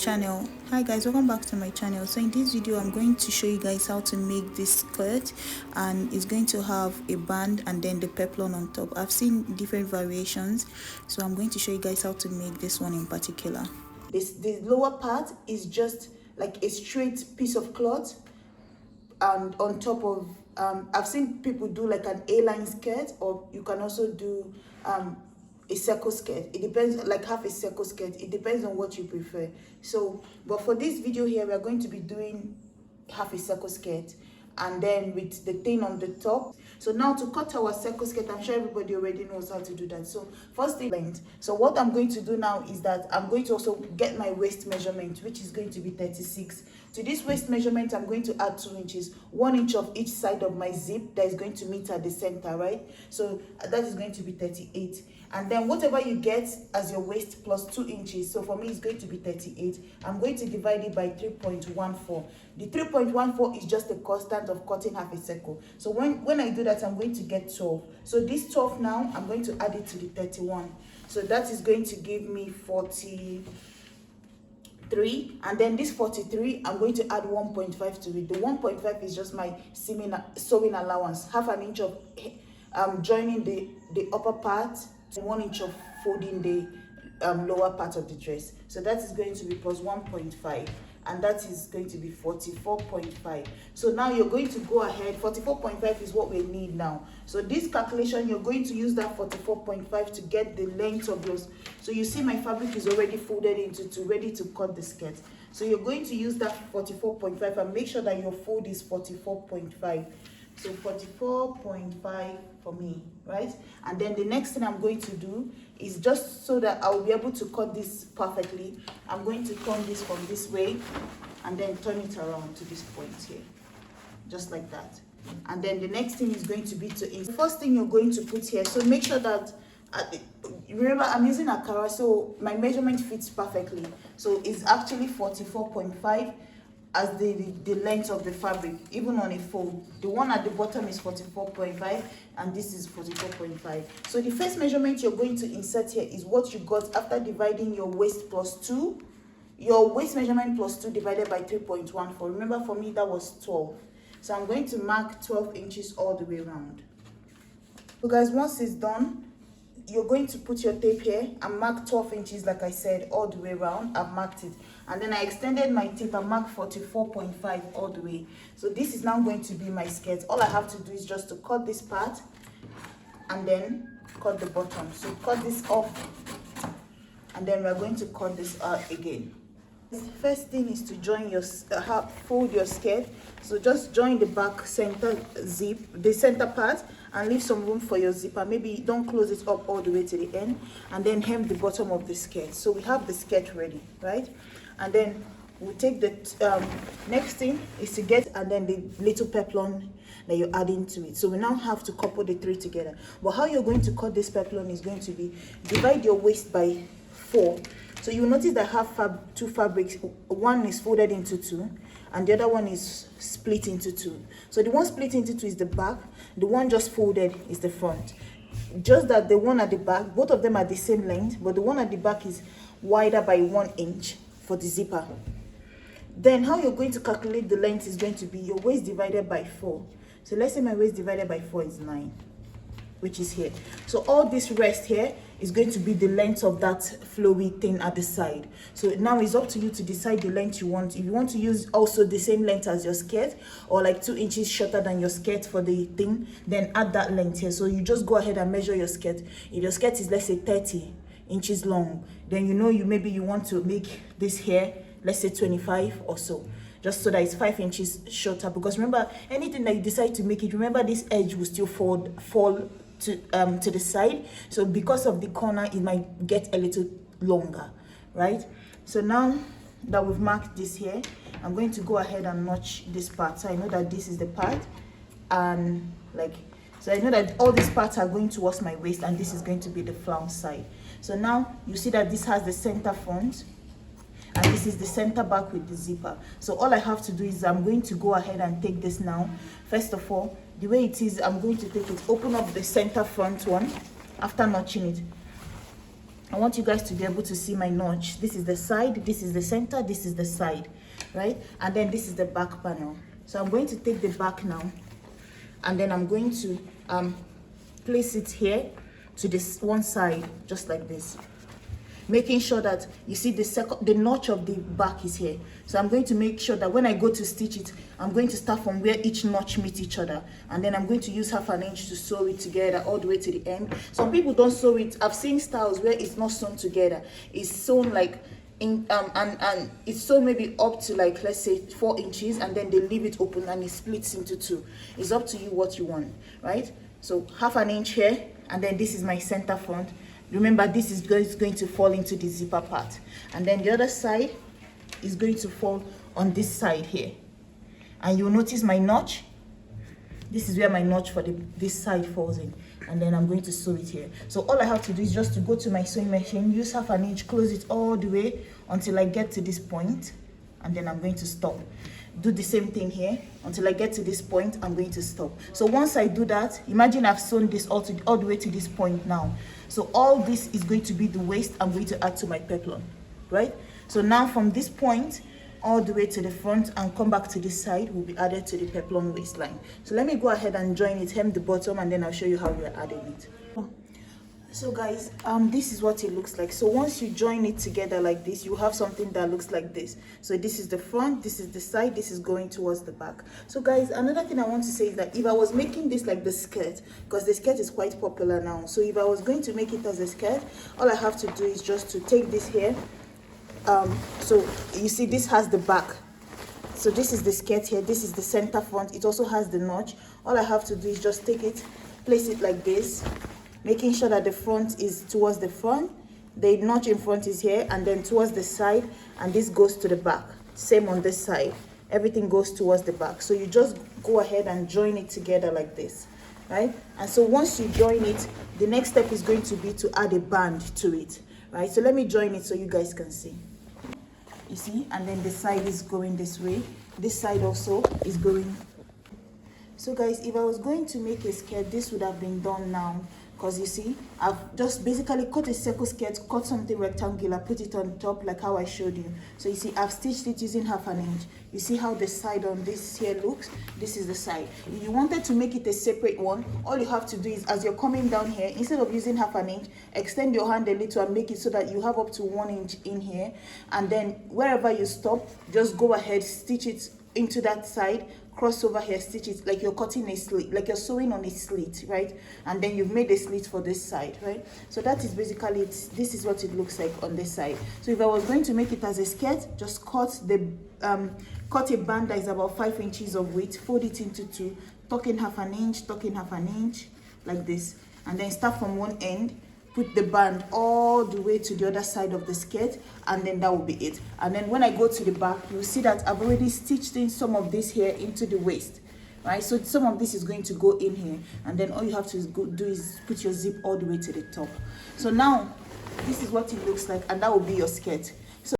channel. Hi guys, welcome back to my channel. So in this video I'm going to show you guys how to make this skirt, and it's going to have a band and then the peplum on top. I've seen different variations, so I'm going to show you guys how to make this one in particular. The lower part is just like a straight piece of cloth, and on top of I've seen people do like an A-line skirt, or you can also do a circle skirt. It depends, like half a circle skirt. It depends on what you prefer. So but for this video here, we are going to be doing half a circle skirt, and then with the thing on the top. So now to cut our circle skirt, I'm sure everybody already knows how to do that. So first thing, length. So what I'm going to do now is that I'm going to also get my waist measurement, which is going to be 36. To this waist measurement, I'm going to add 2 inches, 1 inch of each side of my zip that is going to meet at the center, right? So that is going to be 38. And then whatever you get as your waist plus 2 inches, so for me it's going to be 38. I'm going to divide it by 3.14. The 3.14 is just a constant of cutting half a circle. So when I do that, I'm going to get 12. So this 12 now, I'm going to add it to the 31. So that is going to give me 43. And then this 43, I'm going to add 1.5 to it. The 1.5 is just my sewing allowance, half an inch of joining the upper part, 1 inch of folding the lower part of the dress. So that is going to be plus 1.5, and that is going to be 44.5. So now you're going to go ahead. 44.5 is what we need now. So this calculation, you're going to use that 44.5 to get the length of yours. So you see my fabric is already folded into two, ready to cut the skirt. So you're going to use that 44.5 and make sure that your fold is 44.5. So 44.5 for me, right? And then the next thing I'm going to do is, just so that I'll be able to cut this perfectly, I'm going to turn this from this way and then turn it around to this point here, just like that. And then the next thing is going to be the first thing you're going to put here. So make sure that remember, I'm using a Akara, so my measurement fits perfectly. So it's actually 44.5 as the length of the fabric, even on a fold. The one at the bottom is 44.5 and this is 44.5. So the first measurement you're going to insert here is what you got after dividing your waist plus 2, your waist measurement plus 2 divided by 3.14. Remember, for me that was 12. So I'm going to mark 12 inches all the way around. So guys, once it's done, you're going to put your tape here and mark 12 inches, like I said, all the way around. I've marked it, and then I extended my tape and marked 44.5 all the way. So this is now going to be my skirt. All I have to do is just to cut this part and then cut the bottom. So cut this off, and then we're going to cut this out again. The first thing is to join your fold your skirt. So just join the back center zip, the center part, and leave some room for your zipper. Maybe don't close it up all the way to the end, and then hem the bottom of the skirt. So we have the skirt ready, right? And then we'll take the next thing is to get, and then the little peplum that you're adding to it. So we now have to couple the 3 together. But how you're going to cut this peplum is going to be, divide your waist by 4. So you will notice that I have 2 fabrics. One is folded into 2 and the other one is split into 2. So the one split into 2 is the back, the one just folded is the front. Just that the one at the back, both of them are the same length, but the one at the back is wider by 1 inch for the zipper. Then how you're going to calculate the length is going to be your waist divided by 4. So let's say my waist divided by 4 is 9, which is here. So all this rest here is going to be the length of that flowy thing at the side. So now it's up to you to decide the length you want. If you want to use also the same length as your skirt, or like 2 inches shorter than your skirt for the thing, then add that length here. So you just go ahead and measure your skirt. If your skirt is, let's say, 30 inches long, then maybe you want to make this here, let's say 25 or so, just so that it's 5 inches shorter. Because remember, anything that you decide to make it, remember this edge will still fall to the side. So because of the corner, it might get a little longer, right? So now that we've marked this here, I'm going to go ahead and notch this part. So I know that this is the part, and so I know that all these parts are going towards my waist, and this is going to be the flounce side. So now you see that this has the center front and this is the center back with the zipper. So all I have to do is I'm going to go ahead and take this now. First of all, the way it is, I'm going to take it, open up the center front one after notching it. I want you guys to be able to see my notch. This is the side, this is the center, this is the side, right? And then this is the back panel. So I'm going to take the back now, and then I'm going to place it here to this one side, just like this, making sure that you see the notch of the back is here. So I'm going to make sure that when I go to stitch it, I'm going to start from where each notch meets each other, and then I'm going to use 1/2 inch to sew it together all the way to the end. Some people don't sew it. I've seen styles where it's not sewn together, it's sewn like in and it's sewn maybe up to, like, let's say 4 inches, and then they leave it open and it splits into 2. It's up to you what you want, right? So 1/2 inch here, and then this is my center front. Remember, this is going to fall into the zipper part, and then the other side is going to fall on this side here. And you'll notice my notch. This is where my notch for this side falls in, and then I'm going to sew it here. So all I have to do is just to go to my sewing machine, use 1/2 inch, close it all the way until I get to this point, and then I'm going to stop. Do the same thing here until I get to this point. I'm going to stop. So once I do that, imagine I've sewn this all the way to this point now. So all this is going to be the waist I'm going to add to my peplum, right? So now from this point all the way to the front and come back to this side will be added to the peplum waistline. So let me go ahead and join it, hem the bottom, and then I'll show you how we're adding it. So guys, this is what it looks like. So once you join it together like this, you have something that looks like this. So this is the front, this is the side, this is going towards the back. So guys, another thing I want to say is that if I was making this like the skirt, because the skirt is quite popular now, so if I was going to make it as a skirt, all I have to do is just to take this here. So you see this has the back. So this is the skirt here, this is the center front, it also has the notch. All I have to do is just take it, place it like this, making sure that the front is towards the front, the notch in front is here, and then towards the side, and this goes to the back. Same on this side, everything goes towards the back. So you just go ahead and join it together like this, right? And so once you join it, the next step is going to be to add a band to it, right? So let me join it so you guys can see. You see, and then the side is going this way, this side also is going. So guys, if I was going to make a skirt, this would have been done now, because you see, I've just basically cut a circle skirt, cut something rectangular, put it on top like how I showed you. So you see, I've stitched it using 1/2 inch. You see how the side on this here looks? This is the side. If you wanted to make it a separate one, all you have to do is, as you're coming down here, instead of using 1/2 inch, extend your hand a little and make it so that you have up to 1 inch in here. And then wherever you stop, just go ahead, stitch it into that side, cross over here, stitch it like you're cutting a slit, like you're sewing on a slit, right? And then you've made a slit for this side, right? So that is basically it. This is what it looks like on this side. So if I was going to make it as a skirt, just cut a band that is about 5 inches of width, fold it into 2, tuck in 1/2 inch, tuck in 1/2 inch, like this, and then start from one end, put the band all the way to the other side of the skirt, and then that will be it. And then when I go to the back, you'll see that I've already stitched in some of this here into the waist, right? So some of this is going to go in here, and then all you have to do is put your zip all the way to the top. So now this is what it looks like, and that will be your skirt.